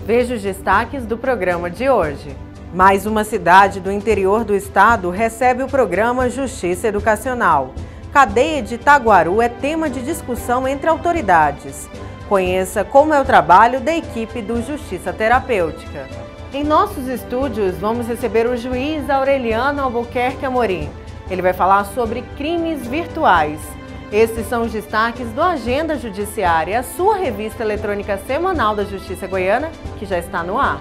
Veja os destaques do programa de hoje. Mais uma cidade do interior do estado recebe o programa Justiça Educacional. Cadeia de Itaguaru é tema de discussão entre autoridades. Conheça como é o trabalho da equipe do Justiça Terapêutica. Em nossos estúdios, vamos receber o juiz Aureliano Albuquerque Amorim. Ele vai falar sobre crimes virtuais. Esses são os destaques do Agenda Judiciária, a sua revista eletrônica semanal da Justiça Goiana, que já está no ar.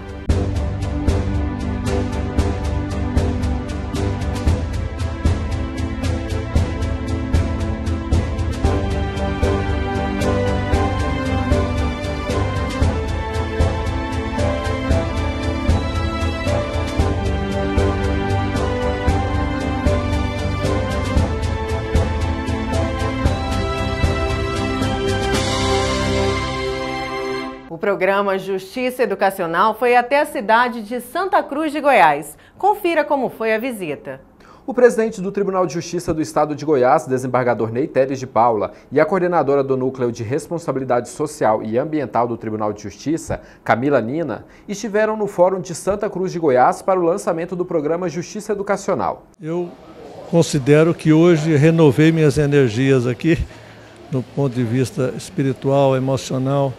O programa Justiça Educacional foi até a cidade de Santa Cruz de Goiás. Confira como foi a visita. O presidente do Tribunal de Justiça do Estado de Goiás, desembargador Ney Teres de Paula, e a coordenadora do Núcleo de Responsabilidade Social e Ambiental do Tribunal de Justiça, Camila Nina, estiveram no Fórum de Santa Cruz de Goiás para o lançamento do programa Justiça Educacional. Eu considero que hoje renovei minhas energias aqui, do ponto de vista espiritual, emocional,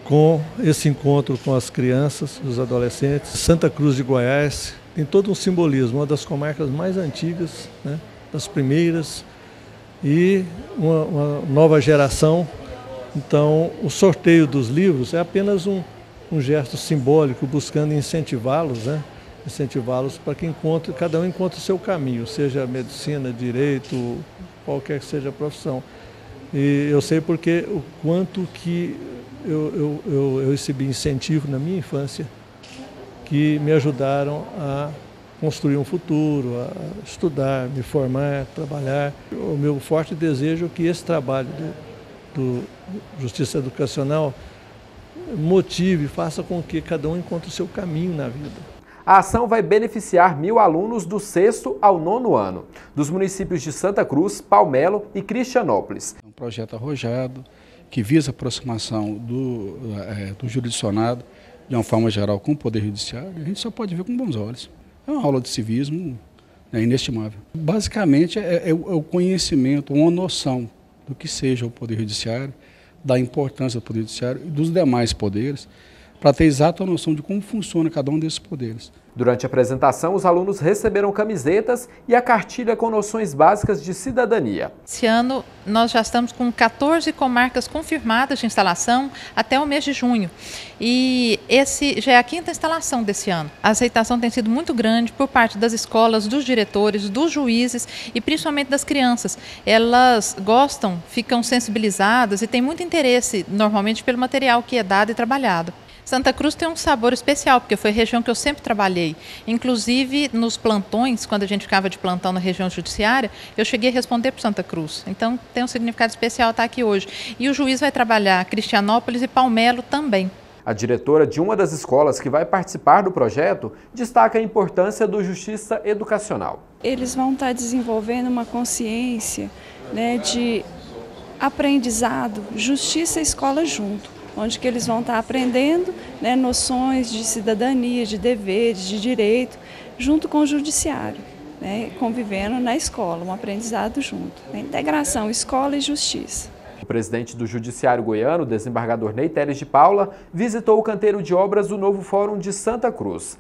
com esse encontro com as crianças, os adolescentes. Santa Cruz de Goiás tem todo um simbolismo, uma das comarcas mais antigas, né, das primeiras, e uma nova geração. Então, o sorteio dos livros é apenas um gesto simbólico, buscando incentivá-los, né, incentivá-los para que cada um encontre o seu caminho, seja medicina, direito, qualquer que seja a profissão. E eu sei porque o quanto que eu recebi incentivo na minha infância que me ajudaram a construir um futuro, a estudar, me formar, trabalhar. O meu forte desejo é que esse trabalho do Justiça Educacional motive, faça com que cada um encontre o seu caminho na vida. A ação vai beneficiar 1.000 alunos do 6º ao 9º ano, dos municípios de Santa Cruz, Palmelo e Cristianópolis. É um projeto arrojado que visa a aproximação do jurisdicionado, de uma forma geral, com o Poder Judiciário. A gente só pode ver com bons olhos. É uma aula de civismo inestimável. Basicamente, é o conhecimento, uma noção do que seja o Poder Judiciário, da importância do Poder Judiciário e dos demais poderes, para ter exata noção de como funciona cada um desses poderes. Durante a apresentação, os alunos receberam camisetas e a cartilha com noções básicas de cidadania. Esse ano nós já estamos com 14 comarcas confirmadas de instalação até o mês de junho. E esse já é a 5ª instalação desse ano. A aceitação tem sido muito grande por parte das escolas, dos diretores, dos juízes e principalmente das crianças. Elas gostam, ficam sensibilizadas e têm muito interesse normalmente pelo material que é dado e trabalhado. Santa Cruz tem um sabor especial, porque foi a região que eu sempre trabalhei. Inclusive, nos plantões, quando a gente ficava de plantão na região judiciária, eu cheguei a responder por Santa Cruz. Então, tem um significado especial estar aqui hoje. E o juiz vai trabalhar Cristianópolis e Palmelo também. A diretora de uma das escolas que vai participar do projeto destaca a importância do Justiça Educacional. Eles vão estar desenvolvendo uma consciência, né, de aprendizado, justiça e escola junto, onde que eles vão estar aprendendo, né, noções de cidadania, de deveres, de direito, junto com o judiciário, né, convivendo na escola, um aprendizado junto. A integração escola e justiça. O presidente do Judiciário Goiano, desembargador Ney Teres de Paula, visitou o canteiro de obras do novo Fórum de Santa Cruz.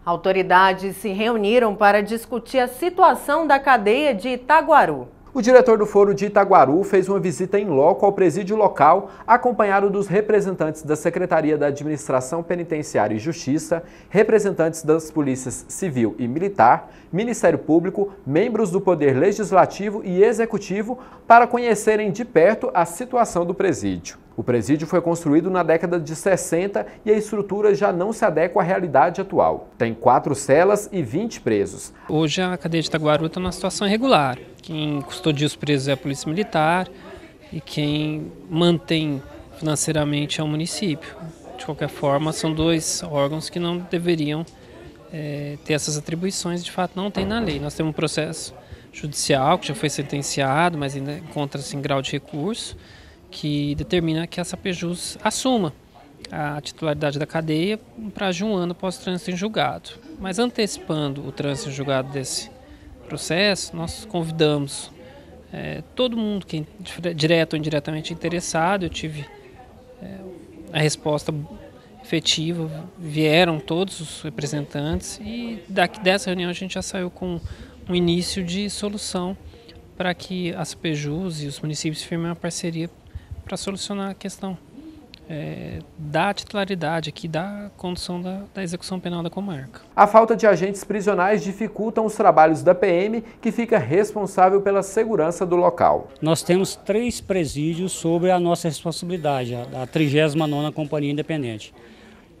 Autoridades se reuniram para discutir a situação da cadeia de Itaguaru. O diretor do Foro de Itaguaru fez uma visita em loco ao presídio local, acompanhado dos representantes da Secretaria da Administração Penitenciária e Justiça, representantes das Polícias Civil e Militar, Ministério Público, membros do Poder Legislativo e Executivo, para conhecerem de perto a situação do presídio. O presídio foi construído na década de 60 e a estrutura já não se adequa à realidade atual. Tem 4 celas e 20 presos. Hoje a cadeia de Itaguaru está numa situação irregular. Quem custodia os presos é a Polícia Militar e quem mantém financeiramente é o município. De qualquer forma, são 2 órgãos que não deveriam ter essas atribuições, de fato não tem na lei. Nós temos um processo judicial que já foi sentenciado, mas ainda encontra-se em grau de recurso, que determina que a Sapejus assuma a titularidade da cadeia um prazo de 1 ano após o trânsito em julgado. Mas antecipando o trânsito em julgado desse processo, nós convidamos todo mundo que é direto ou indiretamente interessado. Eu tive a resposta efetiva, vieram todos os representantes e dessa reunião a gente já saiu com um início de solução para que a Sapejus e os municípios firmem uma parceria para solucionar a questão da titularidade aqui, da condução da execução penal da comarca. A falta de agentes prisionais dificultam os trabalhos da PM, que fica responsável pela segurança do local. Nós temos 3 presídios sob a nossa responsabilidade, a 39ª Companhia Independente.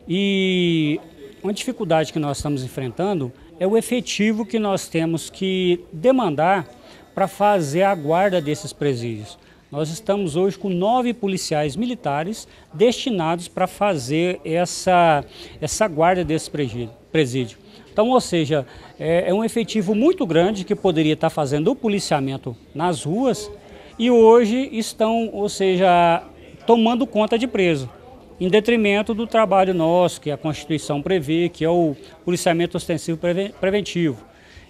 E uma dificuldade que nós estamos enfrentando é o efetivo que nós temos que demandar para fazer a guarda desses presídios. Nós estamos hoje com 9 policiais militares destinados para fazer essa guarda desse presídio. Então, ou seja, é um efetivo muito grande que poderia estar fazendo o policiamento nas ruas e hoje estão, ou seja, tomando conta de preso, em detrimento do trabalho nosso, que a Constituição prevê, que é o policiamento ostensivo preventivo.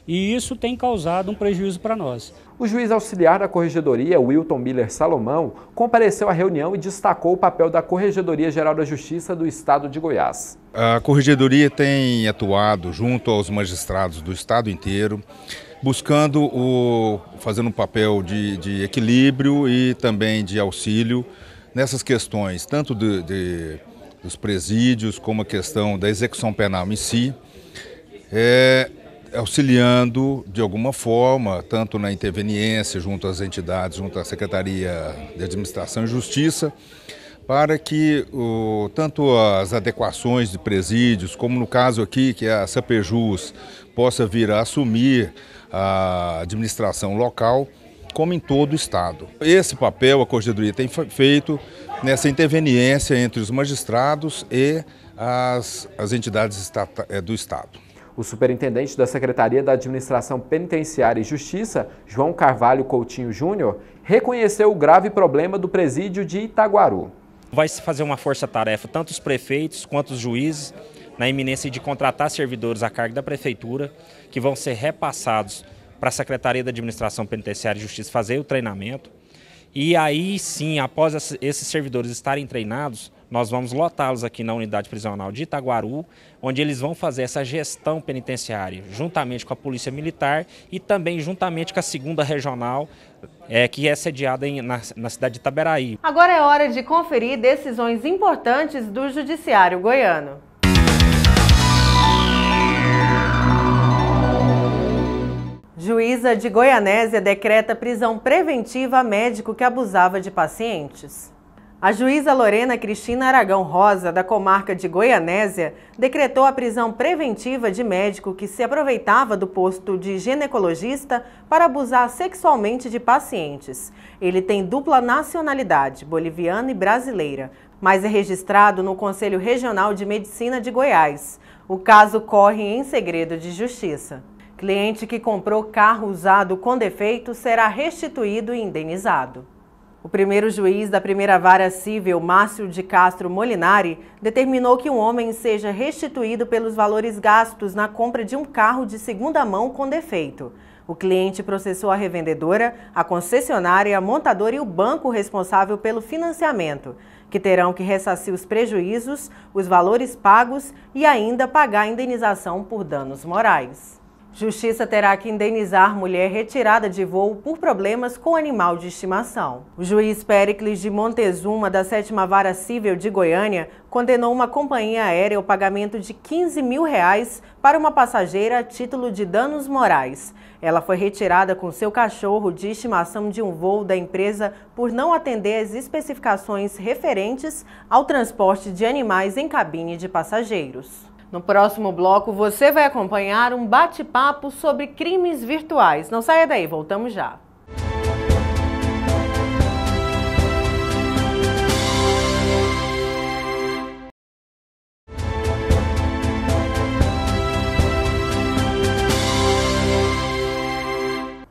E isso tem causado um prejuízo para nós. O juiz auxiliar da Corregedoria, Wilton Miller Salomão, compareceu à reunião e destacou o papel da Corregedoria Geral da Justiça do Estado de Goiás. A Corregedoria tem atuado junto aos magistrados do Estado inteiro, buscando fazendo um papel de equilíbrio e também de auxílio nessas questões, tanto dos presídios como a questão da execução penal em si, auxiliando de alguma forma, tanto na interveniência junto às entidades, junto à Secretaria de Administração e Justiça, para que tanto as adequações de presídios, como no caso aqui, que a Sapejus possa vir a assumir a administração local, como em todo o Estado. Esse papel a Corregedoria tem feito nessa interveniência entre os magistrados e as entidades do Estado. O superintendente da Secretaria da Administração Penitenciária e Justiça, João Carvalho Coutinho Júnior, reconheceu o grave problema do presídio de Itaguaru. Vai se fazer uma força-tarefa, tanto os prefeitos quanto os juízes, na iminência de contratar servidores a cargo da Prefeitura, que vão ser repassados para a Secretaria da Administração Penitenciária e Justiça fazer o treinamento. E aí sim, após esses servidores estarem treinados, nós vamos lotá-los aqui na unidade prisional de Itaguaru, onde eles vão fazer essa gestão penitenciária, juntamente com a Polícia Militar e também juntamente com a 2ª Regional, que é sediada na cidade de Itaberaí. Agora é hora de conferir decisões importantes do Judiciário goiano. Juíza de Goianésia decreta prisão preventiva a médico que abusava de pacientes. A juíza Lorena Cristina Aragão Rosa, da comarca de Goianésia, decretou a prisão preventiva de médico que se aproveitava do posto de ginecologista para abusar sexualmente de pacientes. Ele tem dupla nacionalidade, boliviana e brasileira, mas é registrado no Conselho Regional de Medicina de Goiás. O caso corre em segredo de justiça. Cliente que comprou carro usado com defeito será restituído e indenizado. O primeiro juiz da primeira vara civil, Márcio de Castro Molinari, determinou que um homem seja restituído pelos valores gastos na compra de um carro de segunda mão com defeito. O cliente processou a revendedora, a concessionária, a montadora e o banco responsável pelo financiamento, que terão que ressarcir os prejuízos, os valores pagos e ainda pagar a indenização por danos morais. Justiça terá que indenizar mulher retirada de voo por problemas com animal de estimação. O juiz Péricles de Montezuma, da 7ª Vara Cível de Goiânia, condenou uma companhia aérea ao pagamento de R$15 mil para uma passageira a título de danos morais. Ela foi retirada com seu cachorro de estimação de um voo da empresa por não atender às especificações referentes ao transporte de animais em cabine de passageiros. No próximo bloco, você vai acompanhar um bate-papo sobre crimes virtuais. Não saia daí, voltamos já.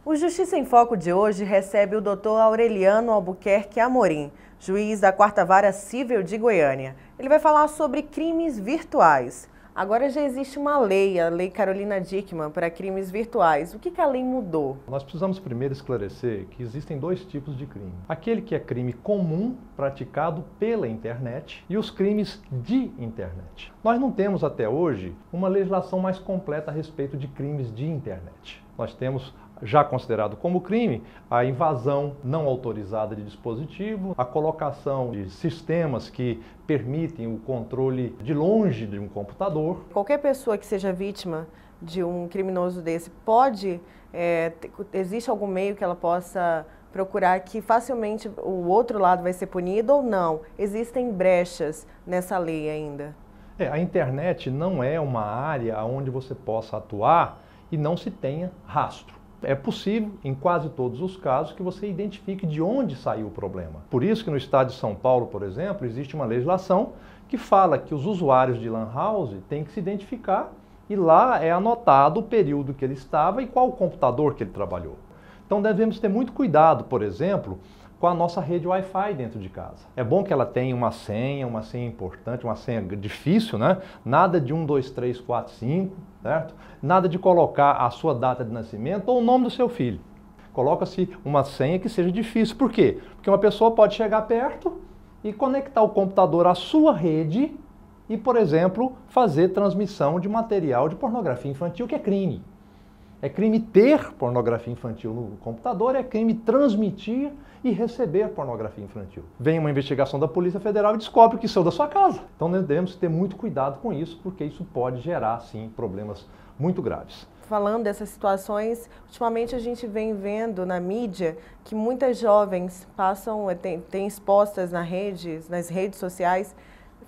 O Justiça em Foco de hoje recebe o Dr. Aureliano Albuquerque Amorim, juiz da 4ª Vara Cível de Goiânia. Ele vai falar sobre crimes virtuais. Agora já existe uma lei, a Lei Carolina Dickmann, para crimes virtuais. O que a lei mudou? Nós precisamos primeiro esclarecer que existem dois tipos de crime. Aquele que é crime comum, praticado pela internet, e os crimes de internet. Nós não temos até hoje uma legislação mais completa a respeito de crimes de internet. Nós temos já considerado como crime a invasão não autorizada de dispositivo, a colocação de sistemas que permitem o controle de longe de um computador. Qualquer pessoa que seja vítima de um criminoso desse pode, existe algum meio que ela possa procurar que facilmente o outro lado vai ser punido ou não? Existem brechas nessa lei ainda? A internet não é uma área onde você possa atuar e não se tenha rastro. É possível, em quase todos os casos, que você identifique de onde saiu o problema. Por isso que no estado de São Paulo, por exemplo, existe uma legislação que fala que os usuários de lan house têm que se identificar e lá é anotado o período que ele estava e qual o computador que ele trabalhou. Então devemos ter muito cuidado, por exemplo, com a nossa rede Wi-Fi dentro de casa. É bom que ela tenha uma senha importante, uma senha difícil, né? Nada de 1, 2, 3, 4, 5, certo? Nada de colocar a sua data de nascimento ou o nome do seu filho. Coloca-se uma senha que seja difícil. Por quê? Porque uma pessoa pode chegar perto e conectar o computador à sua rede e, por exemplo, fazer transmissão de material de pornografia infantil, que é crime. É crime ter pornografia infantil no computador, é crime transmitir e receber pornografia infantil. Vem uma investigação da Polícia Federal e descobre que saiu da sua casa. Então nós devemos ter muito cuidado com isso, porque isso pode gerar, sim, problemas muito graves. Falando dessas situações, ultimamente a gente vem vendo na mídia que muitas jovens têm expostas nas redes sociais,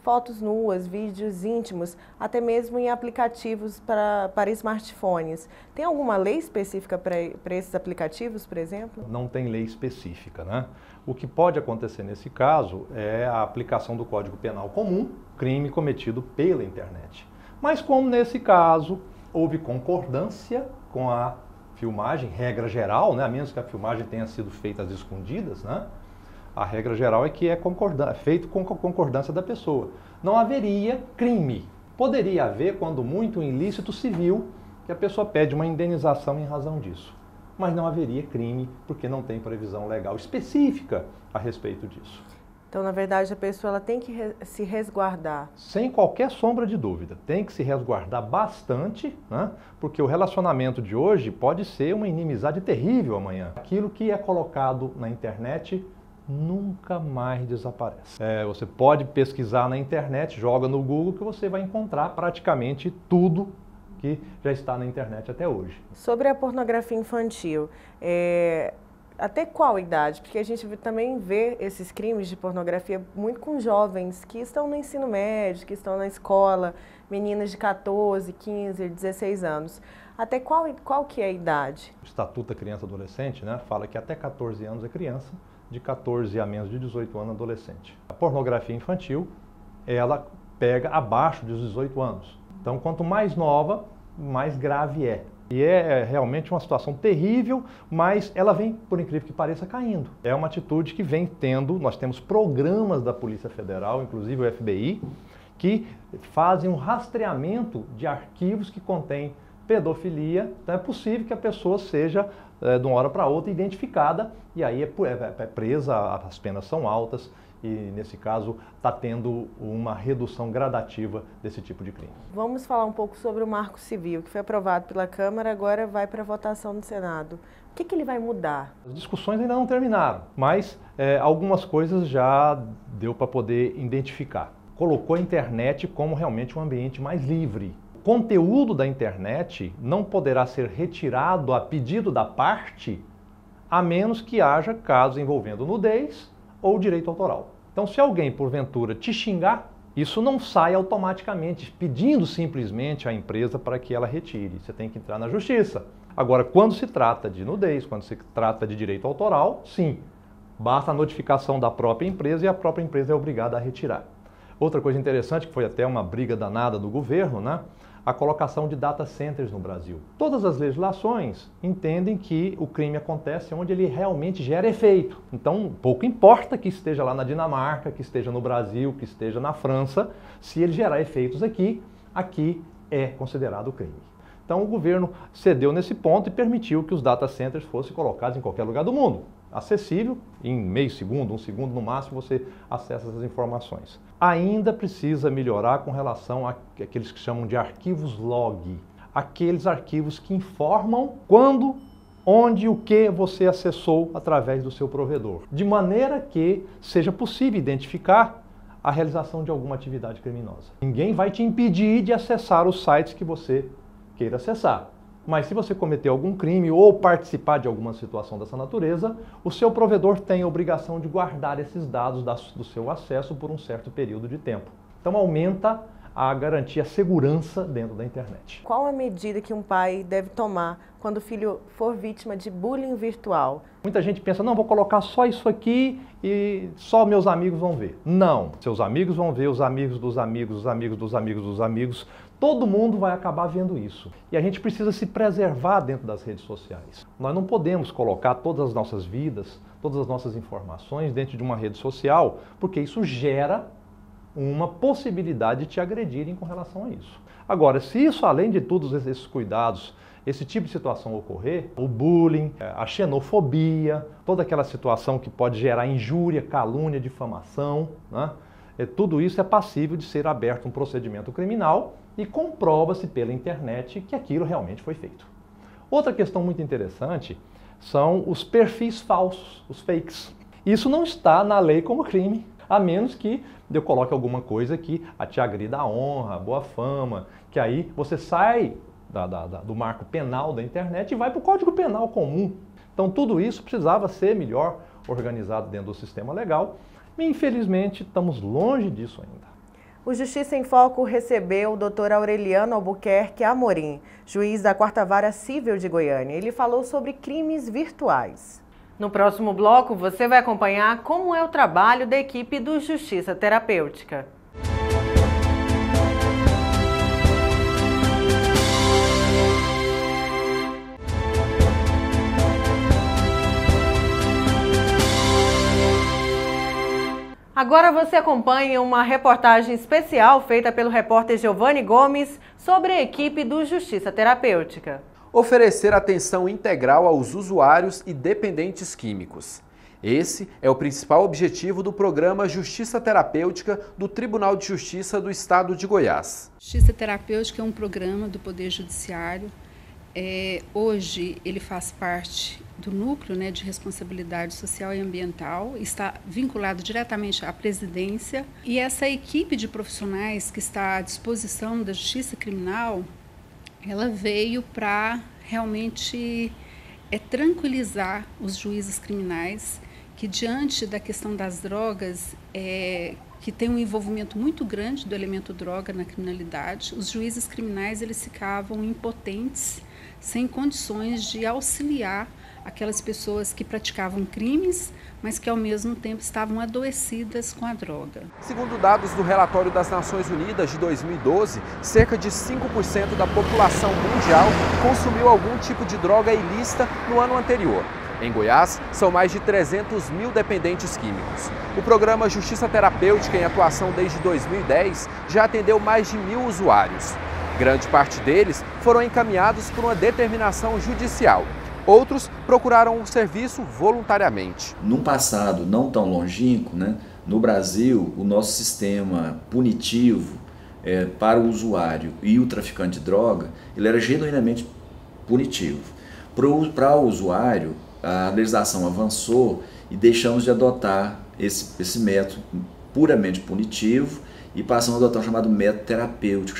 fotos nuas, vídeos íntimos, até mesmo em aplicativos para smartphones. Tem alguma lei específica para esses aplicativos, por exemplo? Não tem lei específica, né? O que pode acontecer nesse caso é a aplicação do Código Penal comum, crime cometido pela internet. Mas como nesse caso houve concordância com a filmagem, regra geral, né? A menos que a filmagem tenha sido feita às escondidas, né? A regra geral é que é feito com a concordância da pessoa. Não haveria crime. Poderia haver, quando muito, um ilícito civil, que a pessoa pede uma indenização em razão disso. Mas não haveria crime, porque não tem previsão legal específica a respeito disso. Então, na verdade, a pessoa ela tem que se resguardar. Sem qualquer sombra de dúvida. Tem que se resguardar bastante, né? Porque o relacionamento de hoje pode ser uma inimizade terrível amanhã. Aquilo que é colocado na internet nunca mais desaparece. Você pode pesquisar na internet, joga no Google que você vai encontrar praticamente tudo que já está na internet até hoje. Sobre a pornografia infantil, até qual idade? Porque a gente também vê esses crimes de pornografia muito com jovens que estão no ensino médio, que estão na escola, meninas de 14, 15, 16 anos. Até qual que é a idade? O Estatuto da Criança e Adolescente, né, fala que até 14 anos é criança, de 14 a menos de 18 anos adolescente. A pornografia infantil, ela pega abaixo dos 18 anos. Então, quanto mais nova, mais grave é. E é realmente uma situação terrível, mas ela vem, por incrível que pareça, caindo. É uma atitude que vem tendo, nós temos programas da Polícia Federal, inclusive o FBI, que fazem um rastreamento de arquivos que contêm pedofilia. Então é possível que a pessoa seja, de uma hora para outra, identificada e aí é presa, as penas são altas e, nesse caso, está tendo uma redução gradativa desse tipo de crime. Vamos falar um pouco sobre o Marco Civil, que foi aprovado pela Câmara, agora vai para a votação no Senado. O que ele vai mudar? As discussões ainda não terminaram, mas algumas coisas já deu para poder identificar. Colocou a internet como realmente um ambiente mais livre. O conteúdo da internet não poderá ser retirado a pedido da parte, a menos que haja casos envolvendo nudez ou direito autoral. Então, se alguém, porventura, te xingar, isso não sai automaticamente, pedindo simplesmente à empresa para que ela retire. Você tem que entrar na justiça. Agora, quando se trata de nudez, quando se trata de direito autoral, sim, basta a notificação da própria empresa e a própria empresa é obrigada a retirar. Outra coisa interessante, que foi até uma briga danada do governo, né? A colocação de data centers no Brasil. Todas as legislações entendem que o crime acontece onde ele realmente gera efeito. Então, pouco importa que esteja lá na Dinamarca, que esteja no Brasil, que esteja na França, se ele gerar efeitos aqui, aqui é considerado crime. Então, o governo cedeu nesse ponto e permitiu que os data centers fossem colocados em qualquer lugar do mundo. Acessível, em meio segundo, 1 segundo no máximo, você acessa essas informações. Ainda precisa melhorar com relação àqueles que chamam de arquivos log, aqueles arquivos que informam quando, onde e o que você acessou através do seu provedor, de maneira que seja possível identificar a realização de alguma atividade criminosa. Ninguém vai te impedir de acessar os sites que você queira acessar. Mas se você cometer algum crime ou participar de alguma situação dessa natureza, o seu provedor tem a obrigação de guardar esses dados do seu acesso por um certo período de tempo. Então aumenta a garantia, a segurança dentro da internet. Qual a medida que um pai deve tomar quando o filho for vítima de bullying virtual? Muita gente pensa, não, vou colocar só isso aqui e só meus amigos vão ver. Não, seus amigos vão ver, os amigos dos amigos, os amigos dos amigos dos amigos. Todo mundo vai acabar vendo isso. E a gente precisa se preservar dentro das redes sociais. Nós não podemos colocar todas as nossas vidas, todas as nossas informações dentro de uma rede social, porque isso gera uma possibilidade de te agredirem com relação a isso. Agora, se isso, além de todos esses cuidados, esse tipo de situação ocorrer, o bullying, a xenofobia, toda aquela situação que pode gerar injúria, calúnia, difamação, né? Tudo isso é passível de ser aberto um procedimento criminal e comprova-se pela internet que aquilo realmente foi feito. Outra questão muito interessante são os perfis falsos, os fakes. Isso não está na lei como crime, a menos que eu coloque alguma coisa que te agrida a honra, a boa fama, que aí você sai do marco penal da internet e vai para o Código Penal comum. Então tudo isso precisava ser melhor organizado dentro do sistema legal. Infelizmente, estamos longe disso ainda. O Justiça em Foco recebeu o Dr. Aureliano Albuquerque Amorim, juiz da 4ª Vara Civil de Goiânia. Ele falou sobre crimes virtuais. No próximo bloco, você vai acompanhar como é o trabalho da equipe do Justiça Terapêutica. Agora você acompanha uma reportagem especial feita pelo repórter Giovanni Gomes sobre a equipe do Justiça Terapêutica. Oferecer atenção integral aos usuários e dependentes químicos. Esse é o principal objetivo do programa Justiça Terapêutica do Tribunal de Justiça do Estado de Goiás. Justiça Terapêutica é um programa do Poder Judiciário. Hoje ele faz parte do núcleo, de responsabilidade social e ambiental, está vinculado diretamente à presidência, e essa equipe de profissionais que está à disposição da Justiça Criminal, ela veio para realmente tranquilizar os juízes criminais que, diante da questão das drogas, que tem um envolvimento muito grande do elemento droga na criminalidade, os juízes criminais eles ficavam impotentes, sem condições de auxiliar aquelas pessoas que praticavam crimes, mas que ao mesmo tempo estavam adoecidas com a droga. Segundo dados do Relatório das Nações Unidas de 2012, cerca de 5% da população mundial consumiu algum tipo de droga ilícita no ano anterior. Em Goiás, são mais de 300 mil dependentes químicos. O programa Justiça Terapêutica, em atuação desde 2010, já atendeu mais de 1.000 usuários. Grande parte deles foram encaminhados por uma determinação judicial. Outros procuraram o serviço voluntariamente. Num passado não tão longínquo, no Brasil, o nosso sistema punitivo para o usuário e o traficante de droga, ele era genuinamente punitivo. Para o usuário, a legislação avançou e deixamos de adotar esse método puramente punitivo e passamos a adotar o chamado método terapêutico,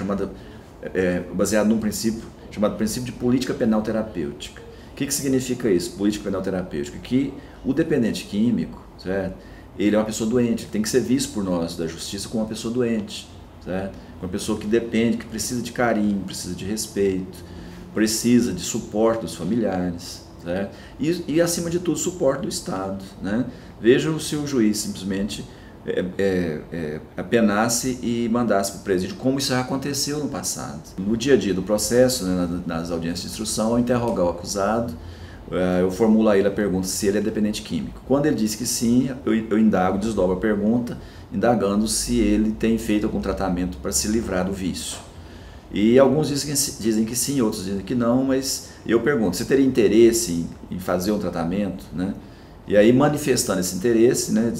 baseado num princípio chamado princípio de política penal terapêutica. O que significa isso, política penal terapêutica? Que o dependente químico, certo? Ele é uma pessoa doente, ele tem que ser visto por nós da justiça como uma pessoa doente, certo? Uma pessoa que depende, que precisa de carinho, precisa de respeito, precisa de suporte dos familiares, certo? E acima de tudo, suporte do Estado, né? Vejam se o juiz simplesmente apenasse e mandasse para o presídio, como isso já aconteceu no passado. No dia a dia do processo, né, nas audiências de instrução, ao interrogar o acusado, eu formulo a ele a pergunta se ele é dependente químico. Quando ele diz que sim, eu indago, desdobro a pergunta, indagando se ele tem feito algum tratamento para se livrar do vício. E alguns dizem que sim, outros dizem que não, mas eu pergunto, você teria interesse em fazer um tratamento, né? E aí, manifestando esse interesse, né,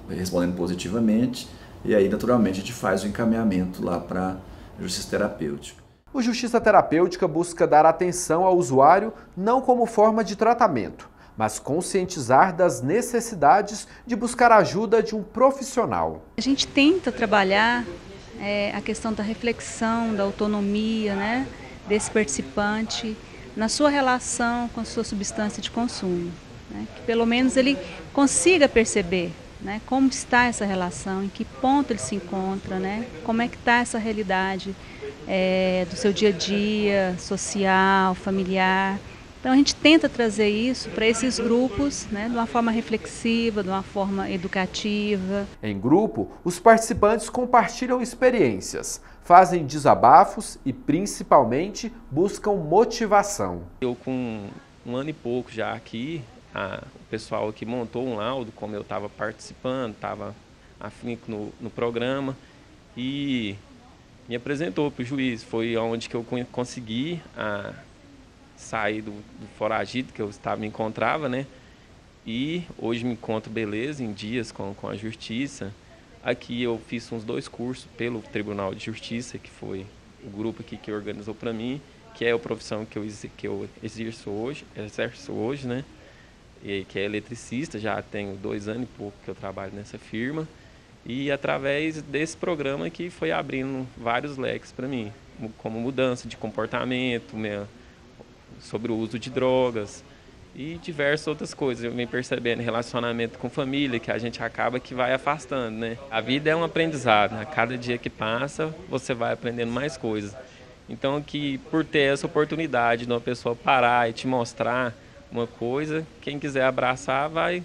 respondendo positivamente, e aí, naturalmente, a gente faz o encaminhamento lá para a justiça terapêutica. O Justiça Terapêutica busca dar atenção ao usuário não como forma de tratamento, mas conscientizar das necessidades de buscar a ajuda de um profissional. A gente tenta trabalhar a questão da reflexão, da autonomia, né, desse participante na sua relação com a sua substância de consumo. Né, que pelo menos ele consiga perceber, né, como está essa relação, em que ponto ele se encontra, né, como é que está essa realidade do seu dia a dia, social, familiar. Então a gente tenta trazer isso para esses grupos, né, de uma forma reflexiva, de uma forma educativa. Em grupo, os participantes compartilham experiências, fazem desabafos e principalmente buscam motivação. Eu com 1 ano e pouco já aqui, o pessoal aqui montou um laudo, como eu estava participando, estava afinco no programa e me apresentou para o juiz. Foi onde que eu consegui sair do foragido que eu me encontrava, né? E hoje me encontro beleza em dias com a justiça. Aqui eu fiz uns 2 cursos pelo Tribunal de Justiça, que foi o grupo aqui que organizou para mim, que é a profissão que eu exerço hoje, né? E que é eletricista, já tenho 2 anos e pouco que eu trabalho nessa firma. E através desse programa que foi abrindo vários leques para mim, como mudança de comportamento, sobre o uso de drogas e diversas outras coisas. Eu venho percebendo relacionamento com família, que a gente acaba que vai afastando, né? A vida é um aprendizado, né? Cada dia que passa, você vai aprendendo mais coisas. Então, que por ter essa oportunidade de uma pessoa parar e te mostrar uma coisa, quem quiser abraçar vai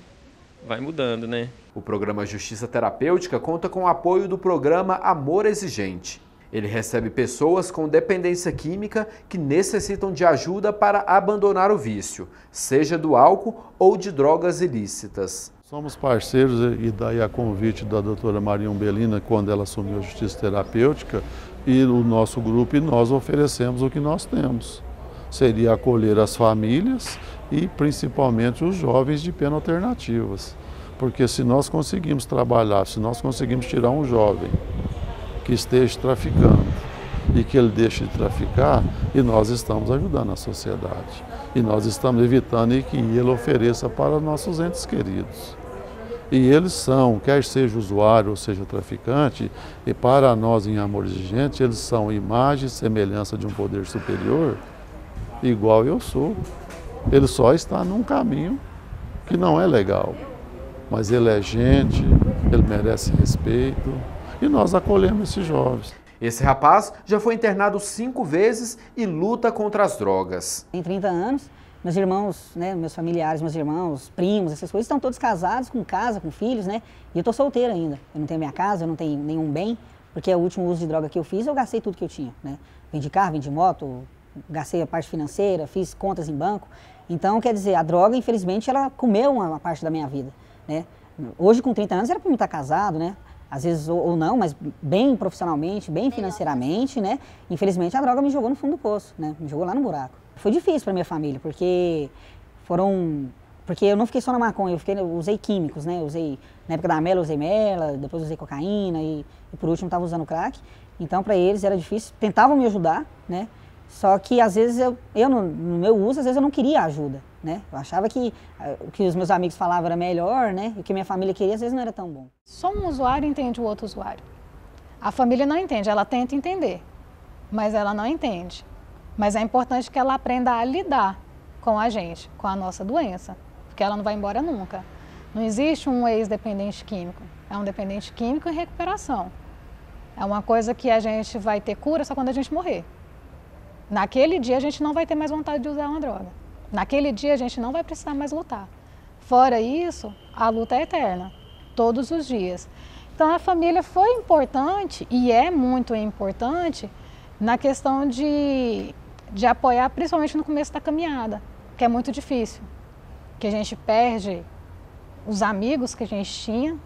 mudando, né? O programa Justiça Terapêutica conta com o apoio do programa Amor Exigente. Ele recebe pessoas com dependência química que necessitam de ajuda para abandonar o vício, seja do álcool ou de drogas ilícitas. Somos parceiros, e daí a convite da doutora Maria Umbelina, quando ela assumiu a Justiça Terapêutica, e o nosso grupo, e nós oferecemos o que nós temos. Seria acolher as famílias e principalmente os jovens de pena alternativas. Porque se nós conseguimos trabalhar, se nós conseguimos tirar um jovem que esteja traficando e que ele deixe de traficar, e nós estamos ajudando a sociedade. E nós estamos evitando que ele ofereça para nossos entes queridos. E eles são, quer seja usuário ou seja traficante, e para nós em Amor Exigente, eles são imagem e semelhança de um poder superior, igual eu sou. Ele só está num caminho que não é legal. Mas ele é gente, ele merece respeito e nós acolhemos esses jovens. Esse rapaz já foi internado 5 vezes e luta contra as drogas. Tem 30 anos, meus irmãos, né, meus familiares, meus irmãos, primos, essas coisas, estão todos casados, com casa, com filhos, né? E eu tô solteiro ainda. Eu não tenho minha casa, eu não tenho nenhum bem, porque o último uso de droga que eu fiz, eu gastei tudo que eu tinha, né? Vendi carro, vendi moto, gastei a parte financeira, fiz contas em banco. Então, quer dizer, a droga, infelizmente, ela comeu uma parte da minha vida, né? Hoje, com 30 anos, era para mim estar casado, né? Às vezes ou não, mas bem profissionalmente, bem financeiramente, né? Infelizmente, a droga me jogou no fundo do poço, né? Me jogou lá no buraco. Foi difícil para minha família, porque foram Porque eu não fiquei só na maconha, eu usei químicos, né? Na época da mela, eu usei mela, depois usei cocaína e por último estava usando crack. Então, para eles era difícil, tentavam me ajudar, né? Só que às vezes no meu uso, às vezes eu não queria ajuda, né? Eu achava que o que os meus amigos falavam era melhor, né? E o que minha família queria, às vezes não era tão bom. Só um usuário entende o outro usuário. A família não entende, ela tenta entender, mas ela não entende. Mas é importante que ela aprenda a lidar com a gente, com a nossa doença, porque ela não vai embora nunca. Não existe um ex-dependente químico, é um dependente químico em recuperação. É uma coisa que a gente vai ter cura só quando a gente morrer. Naquele dia a gente não vai ter mais vontade de usar uma droga. Naquele dia a gente não vai precisar mais lutar. Fora isso, a luta é eterna, todos os dias. Então a família foi importante e é muito importante na questão de apoiar, principalmente no começo da caminhada, que é muito difícil. Que a gente perde os amigos que a gente tinha.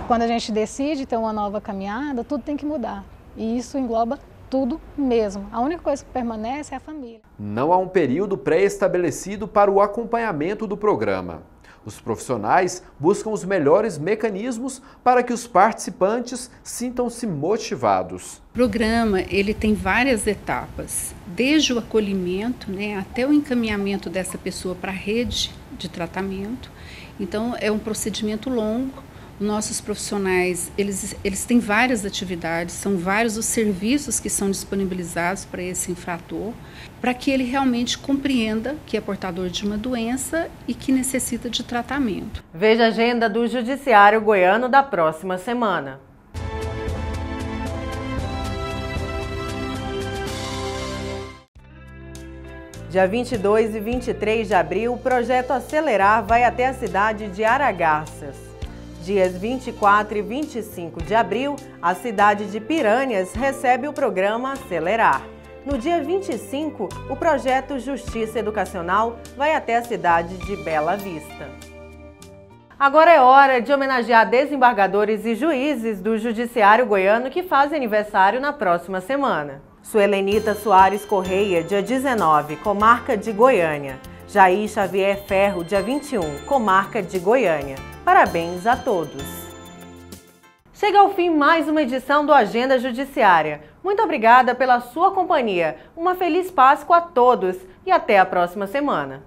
Quando a gente decide ter uma nova caminhada, tudo tem que mudar. E isso engloba tudo mesmo. A única coisa que permanece é a família. Não há um período pré-estabelecido para o acompanhamento do programa. Os profissionais buscam os melhores mecanismos para que os participantes sintam-se motivados. O programa ele tem várias etapas, desde o acolhimento, né, até o encaminhamento dessa pessoa para a rede de tratamento. Então é um procedimento longo. Nossos profissionais, eles têm várias atividades, são vários os serviços que são disponibilizados para esse infrator, para que ele realmente compreenda que é portador de uma doença e que necessita de tratamento. Veja a agenda do Judiciário Goiano da próxima semana. Dia 22 e 23 de abril, o projeto Acelerar vai até a cidade de Aragarças. Dias 24 e 25 de abril, a cidade de Piranhas recebe o programa Acelerar. No dia 25, o projeto Justiça Educacional vai até a cidade de Bela Vista. Agora é hora de homenagear desembargadores e juízes do Judiciário Goiano que fazem aniversário na próxima semana. Suelenita Soares Correia, dia 19, comarca de Goiânia. Jair Xavier Ferro, dia 21, comarca de Goiânia. Parabéns a todos! Chega ao fim mais uma edição do Agenda Judiciária. Muito obrigada pela sua companhia. Uma feliz Páscoa a todos e até a próxima semana.